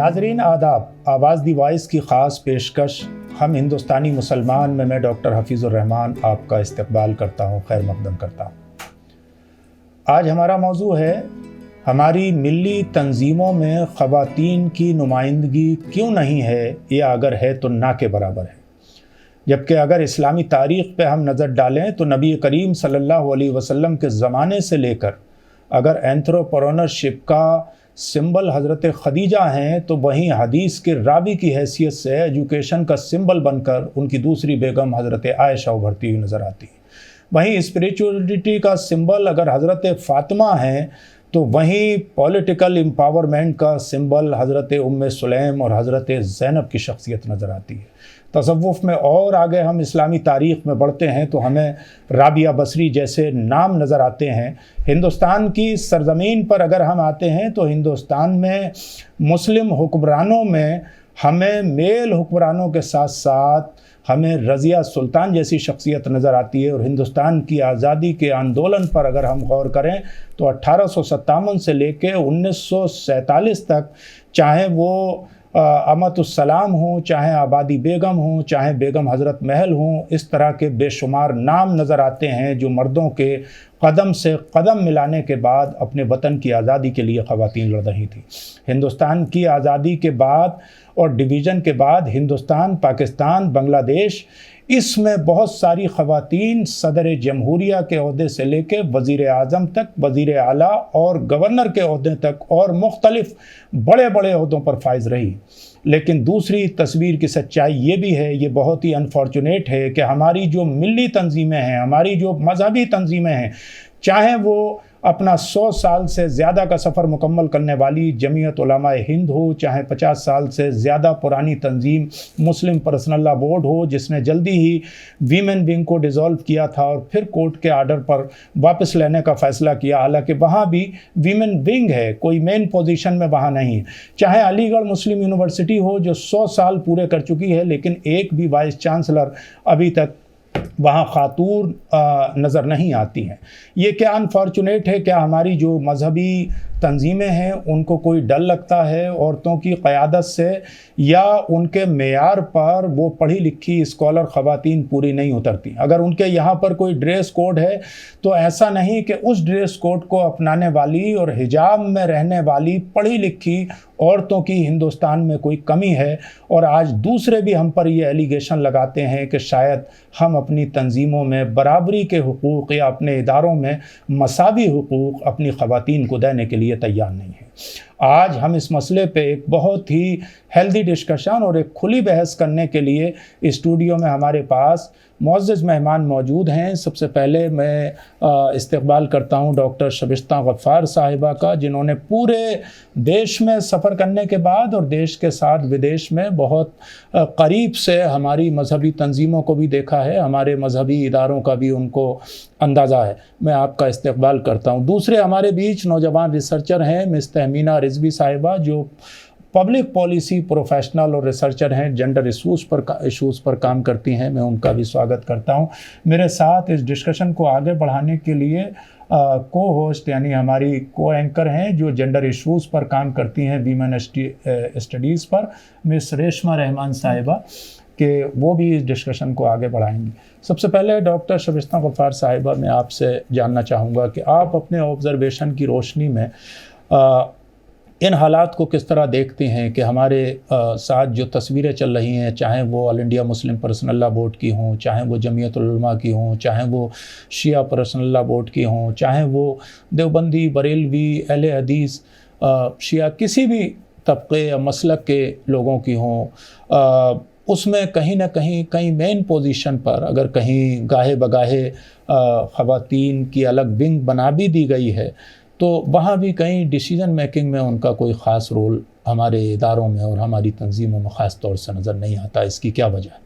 ناظرین آداب، آواز دی وائس کی خاص پیشکش ہم ہندوستانی مسلمان میں ڈاکٹر حفیظ الرحمان آپ کا استقبال کرتا ہوں، خیر مقدم کرتا ہوں۔ آج ہمارا موضوع ہے ہماری ملی تنظیموں میں خواتین کی نمائندگی کیوں نہیں ہے یا اگر ہے تو نہ کے برابر ہے، جبکہ اگر اسلامی تاریخ پہ ہم نظر ڈالیں تو نبی کریم صلی اللہ علیہ وسلم کے زمانے سے لے کر اگر اینتھروپرونرشپ کا سمبل حضرت خدیجہ ہیں تو وہیں حدیث کے راوی کی حیثیت سے ایجوکیشن کا سمبل بن کر ان کی دوسری بیگم حضرت عائشہ ابھرتی ہوئی نظر آتی ہے۔ وہیں اسپریچولیٹی کا سمبل اگر حضرت فاطمہ ہیں تو وہیں پولیٹیکل امپاورمنٹ کا سمبل حضرت ام سلیم اور حضرت زینب کی شخصیت نظر آتی ہے۔ تصوف میں اور آگے ہم اسلامی تاریخ میں بڑھتے ہیں تو ہمیں رابعہ بصری جیسے نام نظر آتے ہیں۔ ہندوستان کی سرزمین پر اگر ہم آتے ہیں تو ہندوستان میں مسلم حکمرانوں میں ہمیں میل حکمرانوں کے ساتھ ساتھ ہمیں رضیہ سلطان جیسی شخصیت نظر آتی ہے، اور ہندوستان کی آزادی کے آندولن پر اگر ہم غور کریں تو 1857 سے لے کے 1947 تک، چاہے وہ امت السلام ہوں، چاہے آبادی بیگم ہوں، چاہے بیگم حضرت محل ہوں، اس طرح کے بے شمار نام نظر آتے ہیں جو مردوں کے قدم سے قدم ملانے کے بعد اپنے وطن کی آزادی کے لیے خواتین لڑ رہی تھیں۔ ہندوستان کی آزادی کے بعد اور ڈویژن کے بعد ہندوستان، پاکستان، بنگلہ دیش، اس میں بہت ساری خواتین صدر جمہوریہ کے عہدے سے لے کے وزیر اعظم تک، وزیر اعلیٰ اور گورنر کے عہدے تک اور مختلف بڑے بڑے عہدوں پر فائز رہی۔ لیکن دوسری تصویر کی سچائی یہ بھی ہے، یہ بہت ہی انفارچونیٹ ہے کہ ہماری جو ملی تنظیمیں ہیں، ہماری جو مذہبی تنظیمیں ہیں، چاہے وہ اپنا 100 سال سے زیادہ کا سفر مکمل کرنے والی جمعیت علماء ہند ہو، چاہے 50 سال سے زیادہ پرانی تنظیم مسلم پرسنل لا بورڈ ہو جس نے جلدی ہی ویمن ونگ کو ڈیزالو کیا تھا اور پھر کورٹ کے آرڈر پر واپس لینے کا فیصلہ کیا، حالانکہ وہاں بھی ویمن ونگ ہے، کوئی مین پوزیشن میں وہاں نہیں ہے، چاہے علی گڑھ مسلم یونیورسٹی ہو جو 100 سال پورے کر چکی ہے لیکن ایک بھی وائس چانسلر ابھی تک وہاں خاتون نظر نہیں آتی ہیں۔ یہ کیا انفارچونیٹ ہے، کیا ہماری جو مذہبی تنظیمیں ہیں ان کو کوئی ڈر لگتا ہے عورتوں کی قیادت سے، یا ان کے معیار پر وہ پڑھی لکھی اسکالر خواتین پوری نہیں اترتی؟ اگر ان کے یہاں پر کوئی ڈریس کوڈ ہے تو ایسا نہیں کہ اس ڈریس کوڈ کو اپنانے والی اور حجاب میں رہنے والی پڑھی لکھی عورتوں کی ہندوستان میں کوئی کمی ہے، اور آج دوسرے بھی ہم پر یہ ایلیگیشن لگاتے ہیں کہ شاید ہم اپنی تنظیموں میں برابری کے حقوق یا اپنے اداروں میں مساوی حقوق اپنی خواتین کو دینے کے لیے تیار نہیں ہیں۔ آج ہم اس مسئلے پہ ایک بہت ہی ہیلدی ڈسکشن اور ایک کھلی بحث کرنے کے لیے اسٹوڈیو میں ہمارے پاس معزز مہمان موجود ہیں۔ سب سے پہلے میں استقبال کرتا ہوں ڈاکٹر شبستہ غفار صاحبہ کا، جنہوں نے پورے دیش میں سفر کرنے کے بعد اور دیش کے ساتھ ودیش میں بہت قریب سے ہماری مذہبی تنظیموں کو بھی دیکھا ہے، ہمارے مذہبی اداروں کا بھی ان کو اندازہ ہے۔ میں آپ کا استقبال کرتا ہوں۔ دوسرے ہمارے بیچ نوجوان ریسرچر ہیں مس تہمینہ رضوی صاحبہ، جو پبلک پالیسی پروفیشنل اور ریسرچر ہیں، جنڈر ایشوز پر کام کرتی ہیں، میں ان کا بھی سواگت کرتا ہوں۔ میرے ساتھ اس ڈسکشن کو آگے بڑھانے کے لیے کو ہوسٹ یعنی ہماری کو اینکر ہیں جو جنڈر ایشوز پر کام کرتی ہیں ویمن اسٹڈیز پر، مس ریشمہ رحمان صاحبہ، کہ وہ بھی اس ڈسکشن کو آگے بڑھائیں گی۔ سب سے پہلے ڈاکٹر شبستہ غفار صاحبہ، میں آپ سے جاننا چاہوں گا کہ آپ اپنے آبزرویشن کی روشنی میں ان حالات کو کس طرح دیکھتے ہیں کہ ہمارے ساتھ جو تصویریں چل رہی ہیں، چاہے وہ آل انڈیا مسلم پرسنل لا بورڈ کی ہوں، چاہے وہ جمعیت العلماء کی ہوں، چاہے وہ شیعہ پرسنل لا بورڈ کی ہوں، چاہے وہ دیوبندی، بریلوی، اہل حدیث، شیعہ، کسی بھی طبقے یا مسلک کے لوگوں کی ہوں، اس میں کہیں نہ کہیں کئی مین پوزیشن پر اگر کہیں گاہے بگاہے خواتین کی الگ ونگ بنا بھی دی گئی ہے تو وہاں بھی کہیں ڈیسیجن میکنگ میں ان کا کوئی خاص رول ہمارے اداروں میں اور ہماری تنظیموں میں خاص طور سے نظر نہیں آتا۔ اس کی کیا وجہ ہے؟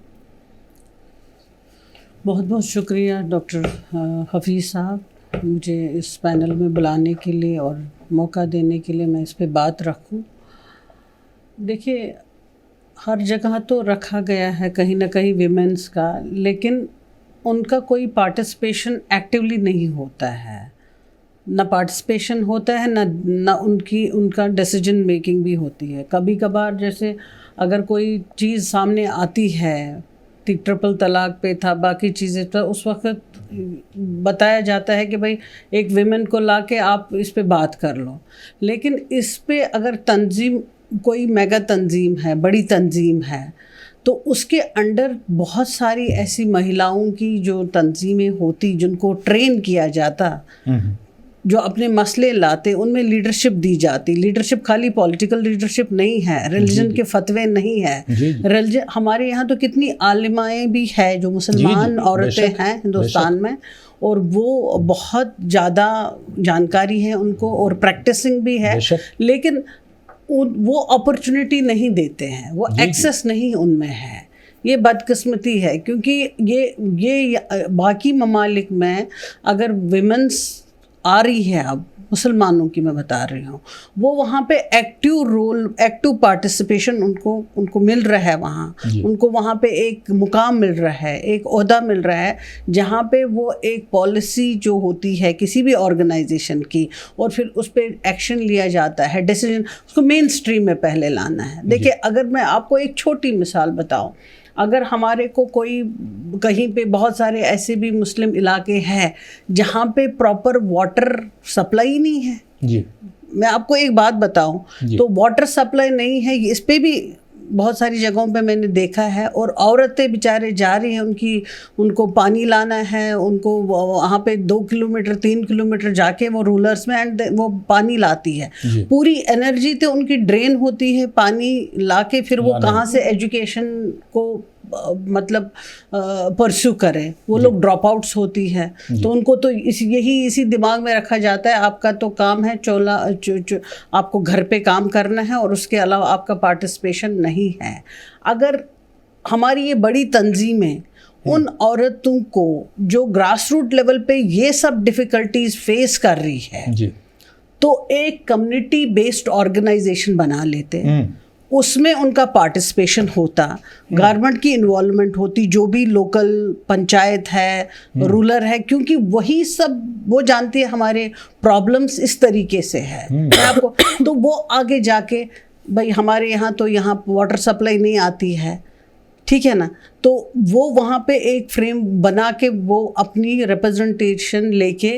بہت بہت شکریہ ڈاکٹر حفیظ صاحب، مجھے اس پینل میں بلانے کے لیے اور موقع دینے کے لیے میں اس پہ بات رکھوں۔ دیکھیے، ہر جگہ تو رکھا گیا ہے کہیں نہ کہیں ویمنس کا، لیکن ان کا کوئی پارٹیسپیشن ایکٹیولی نہیں ہوتا ہے۔ نہ پارٹیسپیشن ہوتا ہے نہ ان کا ڈیسیجن میکنگ بھی ہوتی ہے. کبھی کبھار جیسے اگر کوئی چیز سامنے آتی ہے، ٹرپل طلاق پہ تھا، باقی چیزیں، تو اس وقت بتایا جاتا ہے کہ بھائی ایک ویمن کو لا کے آپ اس پہ بات کر لو. لیکن اس پہ اگر تنظیم کوئی میگا تنظیم ہے، بڑی تنظیم ہے، تو اس کے انڈر بہت ساری ایسی مہیلاؤں کی جو تنظیمیں ہوتی جن کو ٹرین کیا جاتا، جو اپنے مسئلے لاتے، ان میں لیڈرشپ دی جاتی. لیڈرشپ خالی پولیٹیکل لیڈرشپ نہیں ہے، ریلیجن کے فتوے نہیں ہے. ریلیجن ہمارے یہاں تو کتنی عالمائیں بھی ہے جو مسلمان عورتیں ہیں ہندوستان میں، اور وہ بہت زیادہ جانکاری ہے ان کو اور پریکٹسنگ بھی ہے، لیکن وہ اپرچونٹی نہیں دیتے ہیں، وہ ایکسیس نہیں ان میں ہے. یہ بدقسمتی ہے، کیونکہ یہ باقی ممالک میں اگر ویمنس آ رہی ہے، اب مسلمانوں کی میں بتا رہی ہوں، وہ وہاں پہ ایکٹیو پارٹیسپیشن ان کو مل رہا ہے. وہاں ان کو وہاں پہ ایک مقام مل رہا ہے، ایک عہدہ مل رہا ہے، جہاں پہ وہ ایک پالیسی جو ہوتی ہے کسی بھی آرگنائزیشن کی، اور پھر اس پہ ایکشن لیا جاتا ہے، ڈیسیجن اس کو مین اسٹریم میں پہلے لانا ہے. دیکھیے، اگر میں آپ کو ایک چھوٹی مثال بتاؤں، اگر ہمارے کو کوئی کہیں پہ بہت سارے ایسے بھی مسلم علاقے ہیں جہاں پہ پراپر واٹر سپلائی نہیں ہے، میں آپ کو ایک بات بتاؤں تو واٹر سپلائی نہیں ہے، اس پہ بھی بہت ساری جگہوں پہ میں نے دیکھا ہے، اور عورتیں بیچارے جا رہی ہیں، ان کو پانی لانا ہے، ان کو وہاں پہ 2 کلومیٹر 3 کلومیٹر جا کے وہ رولرز میں اینڈ وہ پانی لاتی ہے. پوری انرجی تو ان کی ڈرین ہوتی ہے پانی لا کے، پھر وہ کہاں سے ایجوکیشن کو مطلب پرسو کرے. وہ لوگ ڈراپ آؤٹس ہوتی ہے، تو ان کو تو اسی دماغ میں رکھا جاتا ہے آپ کا تو کام ہے آپ کو گھر پہ کام کرنا ہے، اور اس کے علاوہ آپ کا پارٹیسپیشن نہیں ہے. اگر ہماری یہ بڑی تنظیمیں ان عورتوں کو جو گراس روٹ لیول پہ یہ سب ڈیفیکلٹیز فیس کر رہی ہے، تو ایک کمیونٹی بیسڈ آرگنائزیشن بنا لیتے، اس میں ان کا پارٹیسپیشن ہوتا، گورنمنٹ کی انوالومنٹ ہوتی، جو بھی لوکل پنچایت ہے، رولر ہے، کیونکہ وہی سب وہ جانتی ہے ہمارے پرابلمس اس طریقے سے ہے. آپ کو تو وہ آگے جا کے بھائی ہمارے یہاں تو یہاں واٹر سپلائی نہیں آتی ہے، ٹھیک ہے نا، تو وہ وہاں پہ ایک فریم بنا کے وہ اپنی ریپرزنٹیشن لے کے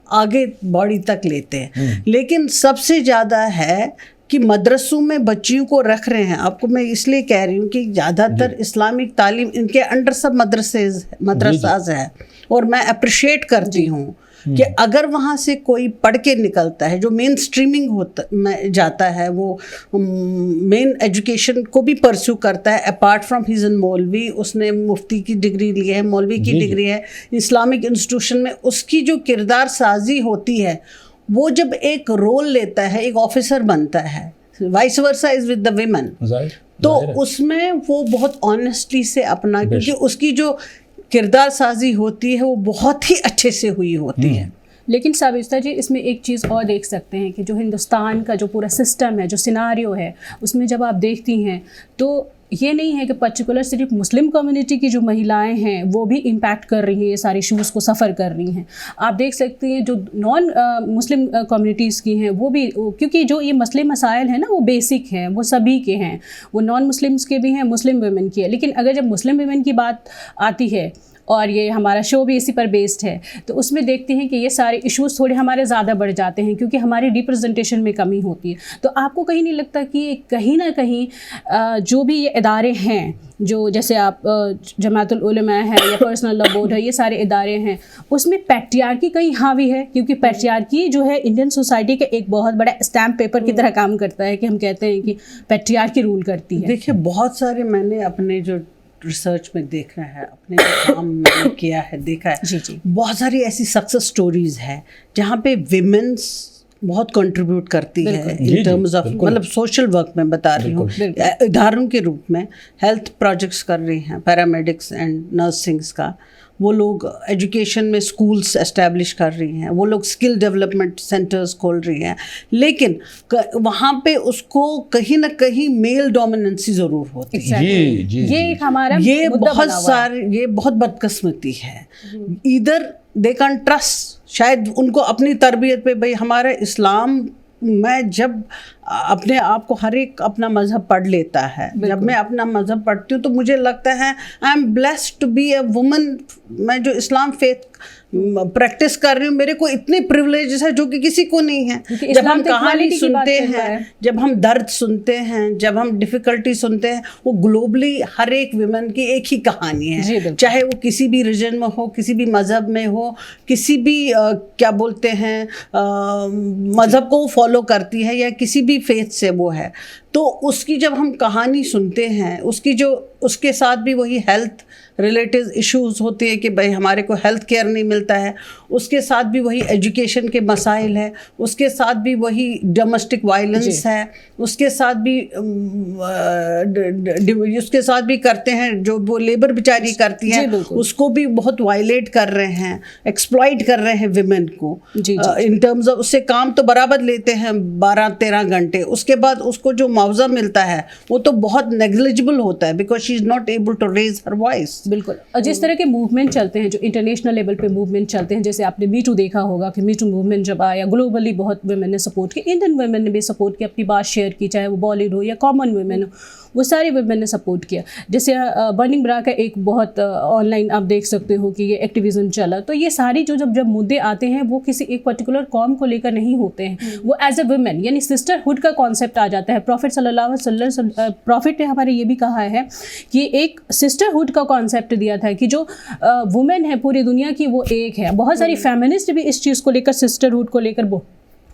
آگے باڈی تک لیتے ہیں. لیکن سب سے زیادہ ہے کہ مدرسوں میں بچیوں کو رکھ رہے ہیں. آپ کو میں اس لیے کہہ رہی ہوں کہ زیادہ تر اسلامک تعلیم ان کے انڈر سب مدرساز ہے، اور میں اپریشیٹ کرتی ہوں کہ اگر وہاں سے کوئی پڑھ کے نکلتا ہے جو مین اسٹریمنگ میں جاتا ہے، وہ مین ایجوکیشن کو بھی پرسو کرتا ہے اپارٹ فرام ہیز این مولوی، اس نے مفتی کی ڈگری لی ہے، مولوی کی ڈگری ہے اسلامک انسٹیٹیوشن میں، اس کی جو کردار سازی ہوتی ہے، وہ جب ایک رول لیتا ہے، ایک آفیسر بنتا ہے، vice versa is with the women, تو اس میں وہ بہت آنیسٹلی سے اپنا، کیونکہ اس کی جو کردار سازی ہوتی ہے وہ بہت ہی اچھے سے ہوئی ہوتی ہے. لیکن سابستہ جی، اس میں ایک چیز اور دیکھ سکتے ہیں کہ جو ہندوستان کا جو پورا سسٹم ہے، جو سیناریو ہے، اس میں جب آپ دیکھتی ہیں تو یہ نہیں ہے کہ پرٹیکولر صرف مسلم کمیونٹی کی جو مہیلائیں ہیں وہ بھی امپیکٹ کر رہی ہیں، یہ سارے ایشوز کو سفر کر رہی ہیں. آپ دیکھ سکتے ہیں جو نان مسلم کمیونٹیز کی ہیں وہ بھی، کیونکہ جو یہ مسئلے مسائل ہیں نا وہ بیسک ہیں، وہ سبھی کے ہیں، وہ نان مسلمس کے بھی ہیں، مسلم ویمن کی ہے. لیکن اگر جب مسلم ویمن کی بات آتی ہے، اور یہ ہمارا شو بھی اسی پر بیسڈ ہے، تو اس میں دیکھتے ہیں کہ یہ سارے ایشوز تھوڑے ہمارے زیادہ بڑھ جاتے ہیں، کیونکہ ہماری ریپرزنٹیشن میں کمی ہوتی ہے. تو آپ کو کہیں نہیں لگتا کہ کہیں نہ کہیں جو بھی یہ ادارے ہیں، جو جیسے آپ جماعت العلماء ہے یا پرسنل لا بورڈ ہے، یہ سارے ادارے ہیں، اس میں پیٹریارکی کہیں حاوی ہے؟ کیونکہ پیٹریارکی جو ہے انڈین سوسائٹی کا ایک بہت بڑا اسٹیمپ پیپر کی طرح کام کرتا ہے، کہ ہم کہتے ہیں کہ پیٹریارکی رول کرتی ہے. دیکھیے، بہت سارے میں نے اپنے جو ریسرچ میں دیکھا ہے، اپنے کام میں کیا ہے، دیکھا ہے، بہت ساری ایسی سکسیس سٹوریز ہے جہاں پہ ویمنس بہت کنٹریبیوٹ کرتی ہے ان ٹرمز آف، مطلب سوشل ورک میں بتا رہی ہوں، اداروں کے روپ میں ہیلتھ پروجیکٹس کر رہی ہیں، پیرامیڈکس اینڈ نرسنگس کا، وہ لوگ ایجوکیشن میں اسکولس اسٹیبلش کر رہی ہیں, وہ لوگ اسکل ڈیولپمنٹ سینٹرز کھول رہی ہیں, لیکن وہاں پہ اس کو کہیں نہ کہیں میل ڈومیننسی ضرور ہوتی ہے. یہ ایک ہمارا یہ بہت بدقسمتی ہے. ادھر دے کین ٹرسٹ, شاید ان کو اپنی تربیت پہ, بھائی ہمارا اسلام, میں جب اپنے آپ کو ہر ایک اپنا مذہب پڑھ لیتا ہے, جب میں اپنا مذہب پڑھتی ہوں تو مجھے لگتا ہے I am blessed to be a woman. میں جو اسلام فیتھ پریکٹس کر رہی ہوں, میرے کو اتنے پریولیجز ہے جو کہ کسی کو نہیں ہے. جب ہم کہانی سنتے ہیں, جب ہم درد سنتے ہیں, جب ہم ڈیفیکلٹی سنتے ہیں, وہ گلوبلی ہر ایک ویمن کی ایک ہی کہانی ہے, چاہے وہ کسی بھی ریجن میں ہو, کسی بھی مذہب میں ہو, کسی بھی کیا بولتے ہیں مذہب کو فالو کرتی ہے یا کسی بھی فیتھ سے وہ ہے. تو اس کی جب ہم کہانی سنتے ہیں, اس کے ساتھ بھی وہی ہیلتھ ریلیٹڈ ایشوز ہوتے ہیں کہ بھائی ہمارے کو ہیلتھ کیئر نہیں ملتا ہے, اس کے ساتھ بھی وہی ایجوکیشن کے مسائل ہے, اس کے ساتھ بھی وہی ڈومیسٹک وائلنس ہے, اس کے ساتھ بھی کرتے ہیں جو وہ لیبر بیچاری کرتی ہیں, اس کو بھی بہت وائلیٹ کر رہے ہیں, ایکسپلائٹ کر رہے ہیں ویمن کو ان ٹرمز آف. اس سے کام تو برابر لیتے ہیں 12-13 گھنٹے, اس کے بعد اس کو جو معاوضہ ملتا ہے وہ تو بہت نیگلیجبل ہوتا ہے, because she is not able to raise her voice. بالکل. اور جس طرح کے موومنٹ چلتے ہیں, جو انٹرنیشنل لیول پہ موومنٹ چلتے ہیں, جیسے آپ نے می ٹو دیکھا ہوگا کہ می ٹو موومنٹ جب آیا, گلوبلی بہت ویمن نے سپورٹ کیا, انڈین ویمن نے بھی سپورٹ کیا, اپنی بات شیئر کی, چاہے وہ بالی ووڈ ہو یا کامن ویمن ہو, وہ ساری ویمن نے سپورٹ کیا. جیسے برننگ برا کا ایک بہت آن لائن آپ دیکھ سکتے ہو کہ یہ ایکٹیویزم چلا. تو یہ ساری جو جب مدعے آتے ہیں وہ کسی ایک پرٹیکولر قوم کو لے کر نہیں ہوتے ہیں, وہ ایز اے ویمن, یعنی سسٹرہڈ کا کانسیپٹ آ جاتا ہے. پروفٹ صلی اللہ علیہ وسلم, پروفٹ نے ہمارے یہ بھی کہا ہے کہ ایک سسٹرہڈ کا کانسیپٹ دیا تھا کہ جو وومن ہے پوری دنیا کی وہ ایک ہے. بہت ساری فیمنسٹ بھی اس چیز کو لے کر, سسٹرہڈ کو لے کر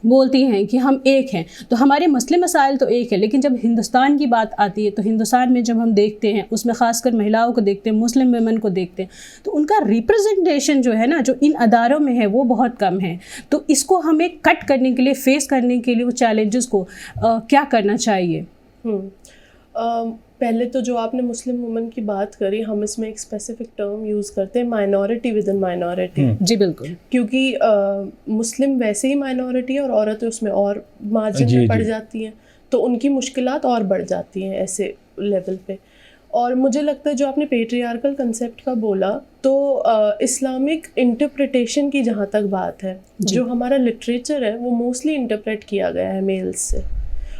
بولتی ہیں کہ ہم ایک ہیں. تو ہمارے مسئلے مسائل تو ایک ہے, لیکن جب ہندوستان کی بات آتی ہے تو ہندوستان میں جب ہم دیکھتے ہیں, اس میں خاص کر مہیلاؤں کو دیکھتے ہیں, مسلم ویمن کو دیکھتے ہیں, تو ان کا ریپرزنٹیشن جو ہے نا, جو ان اداروں میں ہے وہ بہت کم ہے. تو اس کو ہمیں کٹ کرنے کے لیے, فیس کرنے کے لیے وہ چیلنجز کو کیا کرنا چاہیے؟ پہلے تو جو آپ نے مسلم وومن کی بات کری, ہم اس میں ایک اسپیسیفک ٹرم یوز کرتے ہیں, مائنورٹی ود ان مائنورٹی. جی بالکل, کیونکہ مسلم ویسے ہی مائنورٹی ہے اور عورتیں اس میں اور مارجن میں پڑ جاتی ہیں, تو ان کی مشکلات اور بڑھ جاتی ہیں ایسے لیول پہ. اور مجھے لگتا ہے جو آپ نے پیٹریارکل کنسیپٹ کا بولا, تو اسلامک انٹرپریٹیشن کی جہاں تک بات ہے, جو ہمارا لٹریچر ہے وہ موسٹلی انٹرپریٹ کیا گیا ہے میلز سے,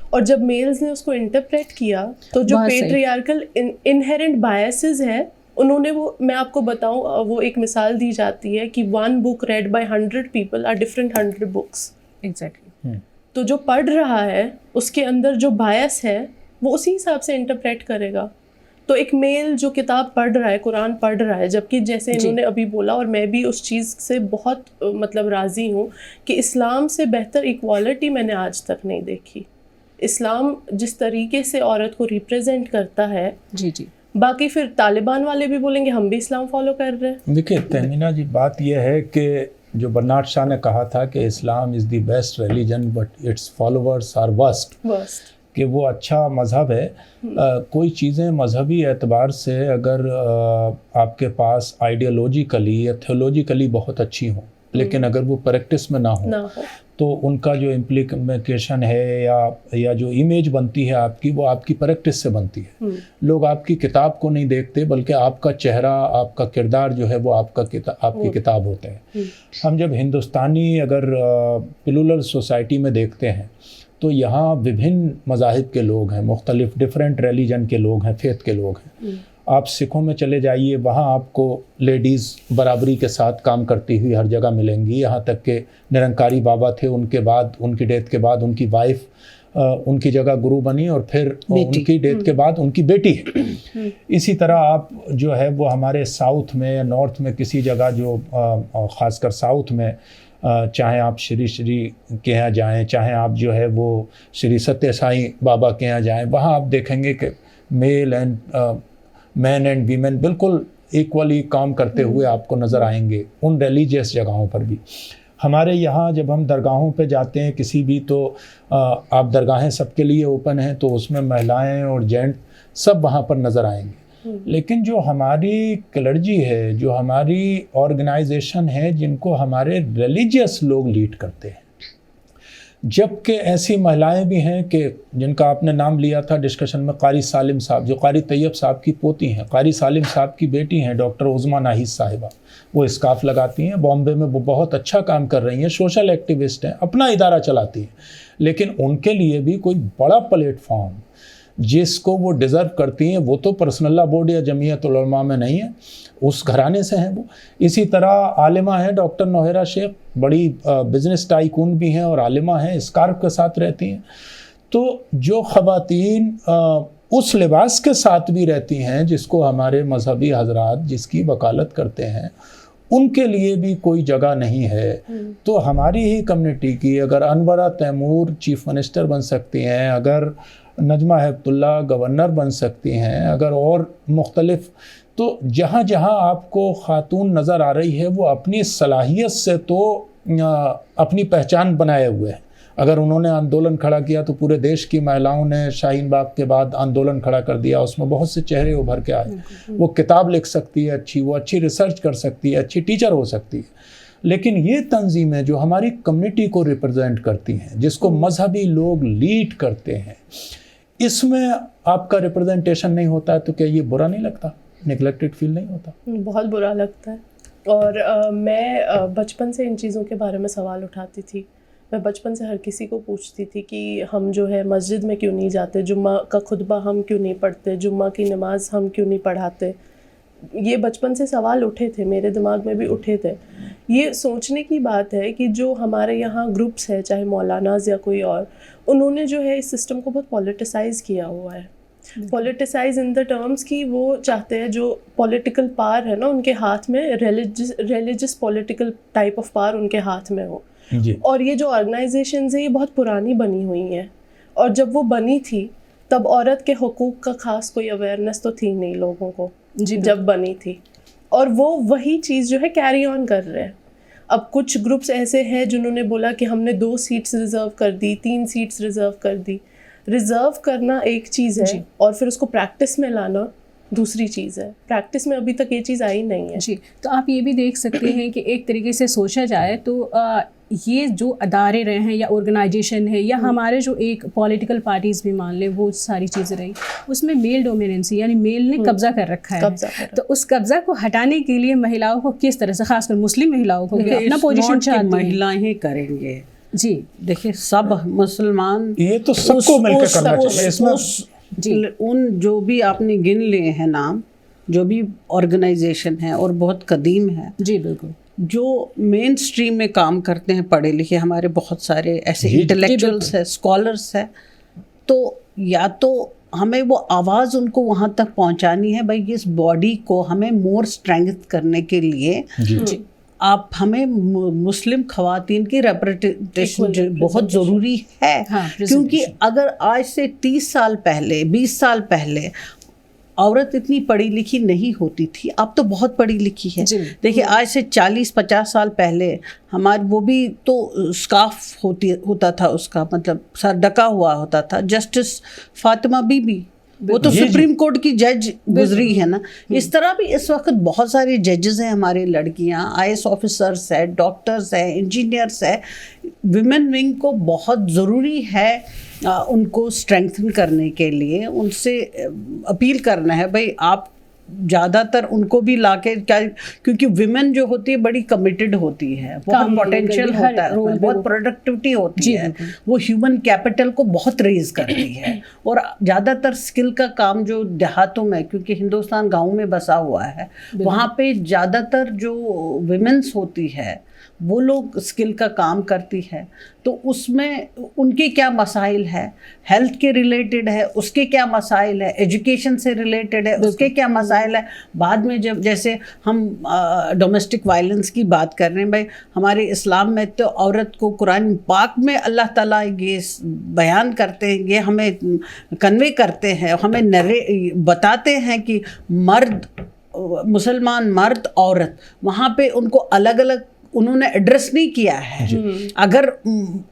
اور جب میلز نے اس کو انٹرپریٹ کیا تو جو پیٹریارکل انہیرنٹ بائسز ہیں انہوں نے وہ, میں آپ کو بتاؤں, وہ ایک مثال دی جاتی ہے کہ 1 book read by 100 people are different 100 books. Exactly. تو جو پڑھ رہا ہے اس کے اندر جو بائس ہے وہ اسی حساب سے انٹرپریٹ کرے گا. تو ایک میل جو کتاب پڑھ رہا ہے, قرآن پڑھ رہا ہے, جبکہ جیسے انہوں نے ابھی بولا, اور میں بھی اس چیز سے بہت مطلب راضی ہوں کہ اسلام سے بہتر ایکوالٹی میں نے آج تک نہیں دیکھی. اسلام جس طریقے سے عورت کو ریپرزینٹ کرتا ہے, جی جی, باقی پھر طالبان والے بھی بولیں گے ہم بھی اسلام فالو کر رہے ہیں. دیکھیے تہمینہ جی, بات یہ ہے کہ جو برنارڈ شاہ نے کہا تھا کہ Islam is the best religion but its followers are worst, کہ وہ اچھا مذہب ہے. کوئی چیزیں مذہبی اعتبار سے اگر آپ کے پاس آئیڈیالوجیکلی یا تھیولوجیکلی بہت اچھی ہوں, لیکن اگر وہ پریکٹس میں نہ ہو تو ان کا جو امپلیکیشن ہے یا جو امیج بنتی ہے آپ کی, وہ آپ کی پریکٹس سے بنتی ہے. لوگ آپ کی کتاب کو نہیں دیکھتے, بلکہ آپ کا چہرہ, آپ کا کردار جو ہے وہ آپ کی کتاب ہوتا ہے. ہم جب ہندوستانی اگر پلورل سوسائٹی میں دیکھتے ہیں تو یہاں وبھن مذاہب کے لوگ ہیں, مختلف ڈفرینٹ ریلیجن کے لوگ ہیں, فیتھ کے لوگ ہیں. آپ سکھوں میں چلے جائیے, وہاں آپ کو لیڈیز برابری کے ساتھ کام کرتی ہوئی ہر جگہ ملیں گی. یہاں تک کہ نرنکاری بابا تھے, ان کے بعد, ان کی ڈیتھ کے بعد ان کی وائف ان کی جگہ گرو بنی, اور پھر ان کی ڈیتھ کے بعد ان کی بیٹی ہے. اسی طرح آپ جو ہے وہ ہمارے ساؤتھ میں یا نارتھ میں کسی جگہ, جو خاص کر ساؤتھ میں, چاہے آپ شری کے یہاں جائیں, چاہے آپ جو ہے وہ شری ستیہ سائی بابا کے یہاں جائیں, وہاں آپ دیکھیں گے کہ مین اینڈ ویمن بالکل ایکولی کام کرتے ہوئے آپ کو نظر آئیں گے ان ریلیجیس جگہوں پر بھی. ہمارے یہاں جب ہم درگاہوں پہ جاتے ہیں کسی بھی, تو آپ درگاہیں سب کے لیے اوپن ہیں, تو اس میں مہلائیں اور جینٹ سب وہاں پر نظر آئیں گے. لیکن جو ہماری کلرجی ہے, جو ہماری آرگنائزیشن ہے, جن کو ہمارے ریلیجیس لوگ لیڈ کرتے ہیں, جبکہ ایسی مہلائیں بھی ہیں کہ جن کا آپ نے نام لیا تھا ڈسکشن میں, قاری سالم صاحب, جو قاری طیب صاحب کی پوتی ہیں, قاری سالم صاحب کی بیٹی ہیں ڈاکٹر عظمیٰ ناہید صاحبہ, وہ اسکارف لگاتی ہیں, بامبے میں وہ بہت اچھا کام کر رہی ہیں, سوشل ایکٹیوسٹ ہیں, اپنا ادارہ چلاتی ہیں, لیکن ان کے لیے بھی کوئی بڑا پلیٹ فارم جس کو وہ ڈیزرو کرتی ہیں, وہ تو پرسنل لا بورڈ یا جمعیت العلماء میں نہیں ہے, اس گھرانے سے ہیں وہ. اسی طرح عالمہ ہیں ڈاکٹر نوہیرہ شیخ, بڑی بزنس ٹائکون بھی ہیں اور عالمہ ہیں, اسکارف کے ساتھ رہتی ہیں. تو جو خواتین اس لباس کے ساتھ بھی رہتی ہیں جس کو ہمارے مذہبی حضرات جس کی وکالت کرتے ہیں, ان کے لیے بھی کوئی جگہ نہیں ہے. تو ہماری ہی کمیونٹی کی اگر انورہ تیمور چیف منسٹر بن سکتی ہیں, اگر نجمہ ہیبت اللہ گورنر بن سکتی ہیں, اگر اور مختلف, تو جہاں جہاں آپ کو خاتون نظر آ رہی ہے وہ اپنی صلاحیت سے تو اپنی پہچان بنائے ہوئے ہیں. اگر انہوں نے آندولن کھڑا کیا تو پورے دیش کی مہیلاؤں نے شاہین باغ کے بعد آندولن کھڑا کر دیا, اس میں بہت سے چہرے ابھر کے آئے. وہ کتاب لکھ سکتی ہے اچھی, وہ اچھی ریسرچ کر سکتی ہے, اچھی ٹیچر ہو سکتی ہے. لیکن یہ تنظیمیں جو ہماری کمیونٹی کو ریپرزینٹ کرتی ہیں, جس کو مذہبی لوگ لیڈ کرتے ہیں, اس میں آپ کا ریپرزنٹیشن نہیں ہوتا ہے تو کیا یہ برا نہیں لگتا, نیگلیکٹڈ فیل نہیں ہوتا؟ بہت برا لگتا ہے. اور میں بچپن سے ان چیزوں کے بارے میں سوال اٹھاتی تھی. میں بچپن سے ہر کسی کو پوچھتی تھی کہ ہم جو ہے مسجد میں کیوں نہیں جاتے, جمعہ کا خطبہ ہم کیوں نہیں پڑھتے, جمعہ کی نماز ہم کیوں نہیں پڑھاتے. یہ بچپن سے سوال اٹھے تھے, میرے دماغ میں بھی اٹھے تھے. یہ سوچنے کی بات ہے کہ جو ہمارے یہاں گروپس ہیں, چاہے مولاناز یا کوئی اور, انہوں نے جو ہے اس سسٹم کو بہت پولیٹیسائز کیا ہوا ہے. پولیٹیسائز ان دا ٹرمز کی وہ چاہتے ہیں جو پولیٹیکل پاور ہے نا ان کے ہاتھ میں, religious political type of power ان کے ہاتھ میں ہو. اور یہ جو آرگنائزیشنز ہیں یہ بہت پرانی بنی ہوئی ہیں, اور جب وہ بنی تھی تب عورت کے حقوق کا خاص کوئی اویئرنیس تو تھی نہیں لوگوں کو جب بنی تھی, اور وہ وہی چیز جو ہے کیری آن کر رہے ہیں. اب کچھ گروپس ایسے ہیں جنہوں نے بولا کہ ہم نے 2 سیٹس ریزرو کر دی, 3 سیٹس ریزرو کر دی. ریزرو کرنا ایک چیز ہے اور پھر اس کو پریکٹس میں لانا دوسری چیز ہے. پریکٹس میں ابھی تک یہ چیز آئی نہیں ہے. جی, تو آپ یہ بھی دیکھ سکتے ہیں کہ ایک طریقے سے سوچا جائے تو یہ جو ادارے رہے ہیں یا آرگنائزیشن ہے یا ہمارے جو ایک پولیٹیکل پارٹیز بھی مان لیں, وہ ساری چیزیں رہیں, اس میں میل ڈومیننسی یعنی میل نے قبضہ کر رکھا ہے. تو اس قبضہ کو ہٹانے کے لیے مہیلاؤں کو کس طرح سے, خاص کر مسلم مہیلاؤں کو اپنا پوزیشن چاہتی ہیں, مہیلائیں ہی کریں گے. جی دیکھیں سب مسلمان, یہ تو سب کو مل کے کرنا چاہیے. اس میں جی ان جو بھی آپ نے گن لیے ہیں نام, جو بھی آرگنائزیشن ہیں اور بہت قدیم ہے, جی بالکل, جو مین سٹریم میں کام کرتے ہیں, پڑھے لکھے ہمارے بہت سارے ایسے انٹلیکچوئلس ہیں, اسکالرس ہیں, تو یا تو ہمیں وہ آواز ان کو وہاں تک پہنچانی ہے بھائی اس باڈی کو ہمیں مور اسٹرینگتھ کرنے کے لیے آپ ہمیں مسلم خواتین کی ریپرزنٹیشن بہت ضروری ہے. کیونکہ اگر آج سے 30 سال پہلے 20 سال پہلے عورت اتنی پڑھی لکھی نہیں ہوتی تھی, اب تو بہت پڑھی لکھی ہے. دیکھیے آج سے 40-50 سال پہلے ہمارے وہ بھی تو اسکارف ہوتا تھا, اس کا مطلب سر ڈکا ہوا ہوتا تھا. جسٹس فاطمہ بی بی وہ تو سپریم کورٹ کی جج گزری ہے نا. اس طرح بھی اس وقت بہت سارے ججز ہیں ہمارے, لڑکیاں IAS آفیسرس ہیں, ڈاکٹرس ہیں, انجینئرس ہیں. ویمن ونگ کو بہت ضروری ہے ان کو اسٹرینگتھن کرنے کے لیے. ان سے اپیل کرنا ہے بھائی آپ زیادہ تر ان کو بھی لا کے, کیونکہ ویمن جو ہوتی ہے بڑی کمیٹڈ ہوتی ہے, بہت پوٹینشیل ہوتا ہے, بہت پروڈکٹیوٹی ہوتی ہے, وہ ہیومن کیپٹل کو بہت ریز کرتی ہے. اور زیادہ تر اسکل کا کام جو دیہاتوں میں, کیونکہ ہندوستان گاؤں میں بسا ہوا ہے, وہاں پہ زیادہ تر جو ویمنس ہوتی ہے وہ لوگ اسکل کا کام کرتی ہے. تو اس میں ان کے کیا مسائل ہے, ہیلتھ کے ریلیٹڈ ہے, اس کے کیا مسائل ہے, ایجوکیشن سے ریلیٹڈ ہے, اس کے کیا مسائل ہے. بعد میں جب جیسے ہم ڈومیسٹک وائلنس کی بات کر رہے ہیں, بھائی ہمارے اسلام میں تو عورت کو قرآن پاک میں اللہ تعالیٰ یہ بیان کرتے ہیں, یہ ہمیں کنوے کرتے ہیں, ہمیں بتاتے ہیں کہ مرد, مسلمان مرد, عورت, وہاں پہ ان کو الگ الگ انہوں نے ایڈریس نہیں کیا ہے. اگر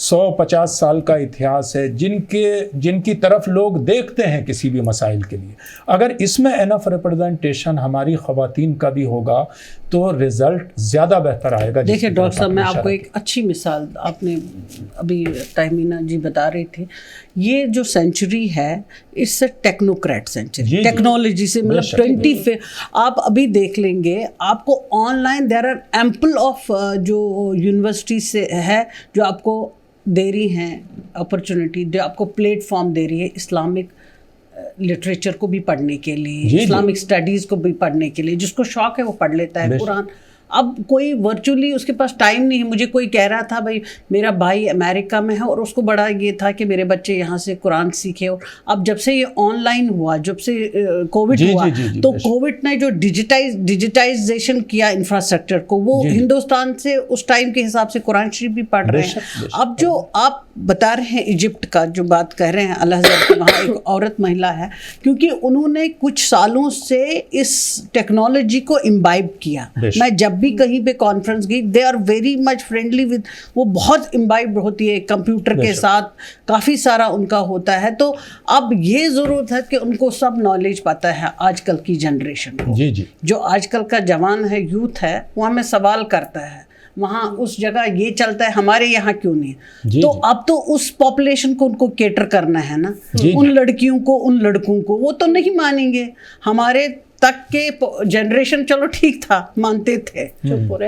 150 سال کا اتہاس ہے، جن کی طرف لوگ دیکھتے ہیں کسی بھی مسائل کے لیے. اگر اس میں انف ریپرزنٹیشن ہماری خواتین کا بھی ہوگا تو رزلٹ زیادہ بہتر آئے گا. دیکھیں ڈاکٹر صاحب، میں آپ کو ایک اچھی مثال، آپ نے ابھی تہمینہ جی بتا رہے تھے، یہ جو سینچری ہے اس سے ٹیکنوکریٹ سینچری، ٹیکنالوجی سے مطلب آپ ابھی دیکھ لیں گے آپ کو online there are ample of جو یونیورسٹی سے ہے جو آپ کو دے رہی ہیں اپرچونٹی، جو آپ کو پلیٹ فارم دے رہی ہے اسلامک لٹریچر کو بھی پڑھنے کے لیے، اسلامک اسٹڈیز کو بھی پڑھنے کے لیے. جس کو شوق ہے وہ پڑھ لیتا ہے قرآن. اب کوئی ورچولی اس کے پاس ٹائم نہیں ہے. مجھے کوئی کہہ رہا تھا بھائی میرا بھائی امریکہ میں ہے اور اس کو بڑا یہ تھا کہ میرے بچے یہاں سے قرآن سیکھے. اور اب جب سے یہ آن لائن ہوا، جب سے کووڈ ہوا، تو کووڈ نے جو ڈیجیٹائزیشن کیا انفراسٹرکچر کو، وہ ہندوستان سے اس ٹائم کے حساب سے قرآن شریف بھی پڑھ رہے ہیں. اب جو آپ بتا رہے ہیں ایجپٹ کا جو بات کہہ رہے ہیں، اللہ حضرت وہاں ایک عورت مہیلا ہے، کیونکہ انہوں نے کچھ سالوں سے اس ٹیکنالوجی کو امبائب کیا. میں جب بھی کہیں پہ کانفرنس گئی، they are very much friendly with, وہ بہت امبائب ہوتی ہے کمپیوٹر کے ساتھ، کافی سارا ان کا ہوتا ہے. تو اب یہ ضرورت ہے کہ ان کو سب نالج پتہ ہے آج کل کی جنریشن کو. جو آج کل کا جوان ہے، یوتھ ہے، وہ ہمیں سوال کرتا ہے وہاں اس جگہ یہ چلتا ہے، ہمارے یہاں کیوں نہیں؟ تو اب تو اس پاپولیشن کو ان کو کیٹر کرنا ہے نا، ان لڑکیوں کو، ان لڑکوں کو. وہ تو نہیں مانیں گے. ہمارے تک کے جنریشن چلو ٹھیک تھا، مانتے تھے،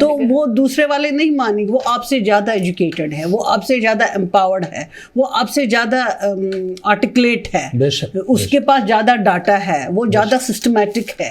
تو وہ دوسرے والے نہیں مانیں گے. وہ آپ سے زیادہ ایجوکیٹڈ ہے، وہ آپ سے زیادہ امپاورڈ ہے، وہ آپ سے زیادہ آرٹیکولیٹ ہے، اس کے پاس زیادہ ڈاٹا ہے، وہ زیادہ سسٹمیٹک ہے.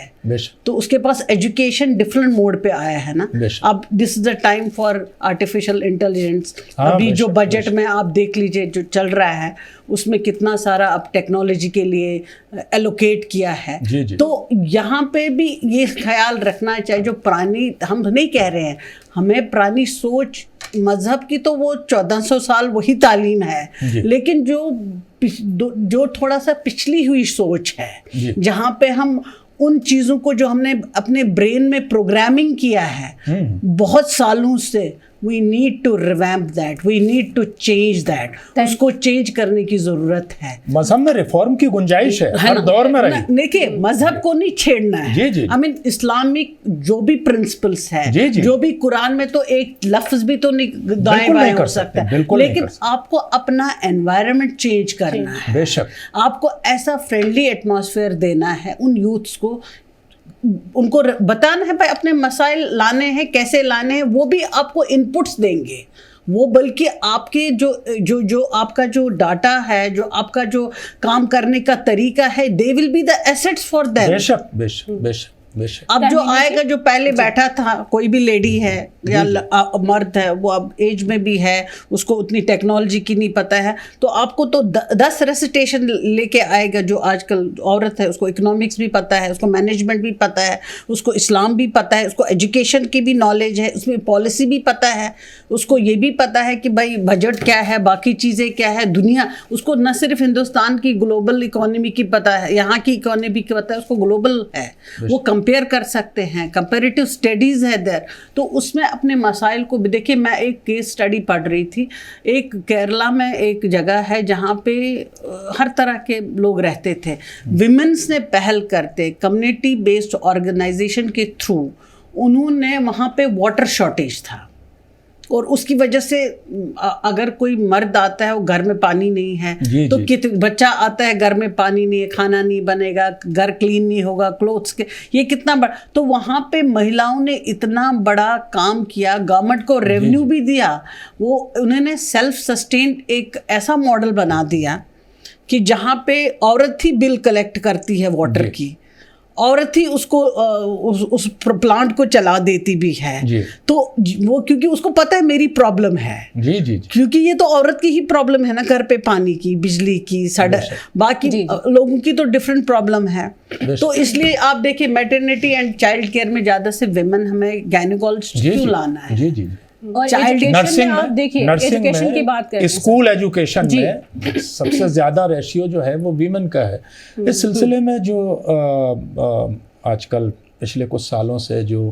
تو اس کے پاس ایجوکیشن ڈفرنٹ موڈ پہ آیا ہے نا. اب this is the time for artificial intelligence. ابھی جو بجٹ میں آپ دیکھ لیجئے جو چل رہا ہے، اس میں کتنا سارا اب ٹیکنالوجی کے لیے ایلوکیٹ کیا ہے. تو یہاں پہ بھی یہ خیال رکھنا چاہیے، جو پرانی، ہم نہیں کہہ رہے ہیں ہمیں پرانی سوچ مذہب کی تو وہ 1400 سال وہی تعلیم ہے، لیکن جو تھوڑا سا پچھلی ہوئی سوچ ہے، جہاں پہ ہم ان چیزوں کو جو ہم نے اپنے برین میں پروگرامنگ کیا ہے بہت سالوں سے، we need to revamp that, we need to change that. اس کو چینج کرنے کی ضرورت ہے. مذہب میں ریفارم کی گنجائش ہے، ہر دور میں رہی. دیکھیے مذہب کو نہیں چھیڑنا ہے. I mean اسلامک جو بھی پرنسپلس ہے، جو بھی قرآن میں، تو ایک لفظ بھی تو نہیں دائیں بائیں ہو سکتا ہے، لیکن آپ کو اپنا انوائرمنٹ چینج کرنا ہے. بے شک آپ کو ایسا فرینڈلی ایٹماسفیئر دینا ہے ان یوتھس کو، ان کو بتانا ہے بھائی اپنے مسائل لانے ہیں، کیسے لانے ہیں، وہ بھی آپ کو انپٹس دیں گے. وہ بلکہ آپ کے جو آپ کا جو ڈاٹا ہے، جو آپ کا جو کام کرنے کا طریقہ ہے، they will be the assets for them. بے شک بے شک بے شک. اب جو آئے گا، جو پہلے بیٹھا تھا، کوئی بھی لیڈی ہے یا مرد ہے، وہ اب ایج میں بھی ہے، اس کو اتنی ٹیکنالوجی کی نہیں پتہ ہے، تو آپ کو تو 10 ریسیٹیشن لے کے آئے گا. جو آج کل عورت ہے، اس کو اکنامکس بھی پتہ ہے، اس کو مینجمنٹ بھی پتہ ہے، اس کو اسلام بھی پتہ ہے، اس کو ایجوکیشن کی بھی نالج ہے، اس میں پالیسی بھی پتہ ہے، اس کو یہ بھی پتہ ہے کہ بھائی بجٹ کیا ہے، باقی چیزیں کیا ہے، دنیا. اس کو نہ صرف ہندوستان کی گلوبل اکانومی کی پتہ ہے، یہاں کی اکانومی کی پتہ ہے، اس کو گلوبل ہے، وہ کمپیئر کر سکتے ہیں، کمپیریٹیو اسٹڈیز ہے دیر. تو اس میں اپنے مسائل کو بھی دیکھیں. میں ایک کیس اسٹڈی پڑھ رہی تھی، ایک کیرلا میں ایک جگہ ہے جہاں پہ ہر طرح کے لوگ رہتے تھے. ویمنس نے پہل کرتے کمیونٹی بیسڈ آرگنائزیشن کے تھرو، انہوں نے وہاں پہ واٹر شارٹیج تھا، اور اس کی وجہ سے اگر کوئی مرد آتا ہے، وہ گھر میں پانی نہیں ہے، تو بچہ آتا ہے گھر میں پانی نہیں ہے، کھانا نہیں بنے گا، گھر کلین نہیں ہوگا، کلوتھس کے، یہ کتنا بڑا. تو وہاں پہ مہیلاؤں نے اتنا بڑا کام کیا، گورنمنٹ کو ریونیو بھی دیا. وہ انہوں نے سیلف سسٹینڈ ایک ایسا ماڈل بنا دیا کہ جہاں پہ عورت ہی بل کلیکٹ کرتی ہے واٹر کی، عورت ہی اس کو اس پلانٹ کو چلا دیتی بھی ہے. تو وہ کیونکہ اس کو پتہ ہے میری پرابلم ہے، کیونکہ یہ تو عورت کی ہی پرابلم ہے نا، گھر پہ پانی کی، بجلی کی، سڑک، باقی لوگوں کی تو ڈفرینٹ پرابلم ہے. تو اس لیے آپ دیکھیں میٹرنیٹی اینڈ چائلڈ کیئر میں زیادہ سے ویمن ہمیں گائنیکولوجسٹ کیوں لانا ہے. اور ایجوکیشن میں آپ دیکھیں، ایجوکیشن کی بات کریں، اسکول ایجوکیشن میں سب سے زیادہ ریشیو جو ہے وہ ویمن کا ہے. اس سلسلے میں جو آج کل پچھلے کچھ سالوں سے جو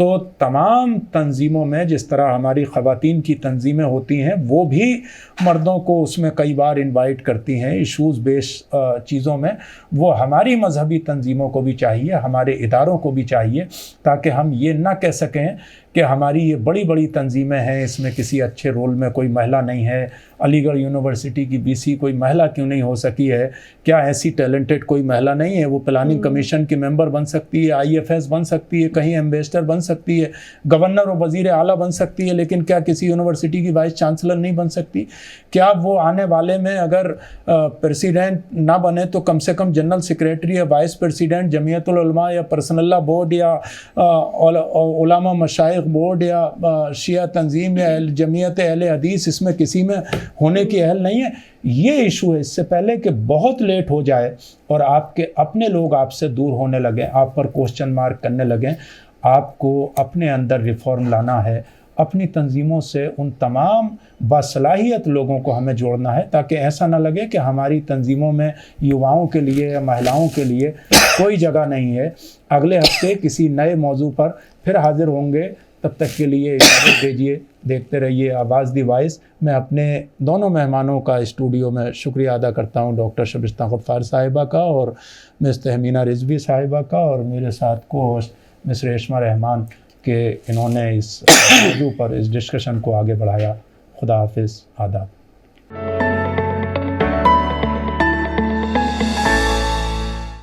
تو تمام تنظیموں میں جس طرح ہماری خواتین کی تنظیمیں ہوتی ہیں وہ بھی مردوں کو اس میں کئی بار انوائٹ کرتی ہیں ایشوز بیس چیزوں میں، وہ ہماری مذہبی تنظیموں کو بھی چاہیے، ہمارے اداروں کو بھی چاہیے، تاکہ ہم یہ نہ کہہ سکیں کہ ہماری یہ بڑی بڑی تنظیمیں ہیں، اس میں کسی اچھے رول میں کوئی مہیلا نہیں ہے، علی گڑھ یونیورسٹی کی BC کوئی مہیلا کیوں نہیں ہو سکی ہے، کیا ایسی ٹیلنٹڈ کوئی مہیلا نہیں ہے، وہ پلاننگ کمیشن کی ممبر بن سکتی ہے، IFS بن سکتی ہے، کہیں ایمبیسڈر بن سکتی ہے، گورنر اور وزیر اعلیٰ بن سکتی ہے، لیکن کیا کسی یونیورسٹی کی وائس چانسلر نہیں بن سکتی؟ کیا وہ آنے والے میں اگر پریسیڈنٹ نہ بنے تو کم سے کم جنرل سیکریٹری یا وائس پریسیڈنٹ جمعیت العلماء یا پرسن اللہ بورڈ یا علماء مشائخ بورڈ یا شیعہ تنظیم یا جمعیت اہل حدیث اس میں کسی میں ہونے کی اہل نہیں ہے؟ یہ ایشو ہے، اس سے پہلے کہ بہت لیٹ ہو جائے اور آپ کے اپنے لوگ آپ سے دور ہونے لگیں، آپ پر کوسچن مارک کرنے لگیں، آپ کو اپنے اندر ریفارم لانا ہے، اپنی تنظیموں سے ان تمام باصلاحیت لوگوں کو ہمیں جوڑنا ہے، تاکہ ایسا نہ لگے کہ ہماری تنظیموں میں یواؤں کے لیے یا مہیلاؤں کے لیے کوئی جگہ نہیں ہے۔ اگلے ہفتے کسی نئے موضوع پر پھر حاضر ہوں گے، تب تک کے لیے اجازت دیجیے، دیکھتے رہیے آواز دی وائس۔ میں اپنے دونوں مہمانوں کا اسٹوڈیو میں شکریہ ادا کرتا ہوں، ڈاکٹر شبستہ غفار صاحبہ کا اور مس تہمینہ رضوی صاحبہ کا، اور میرے ساتھ کو ہوسٹ مس ریشمہ رحمان، کہ انہوں نے اس موضوع پر اس ڈسکشن کو آگے بڑھایا۔ خدا حافظ، آداب۔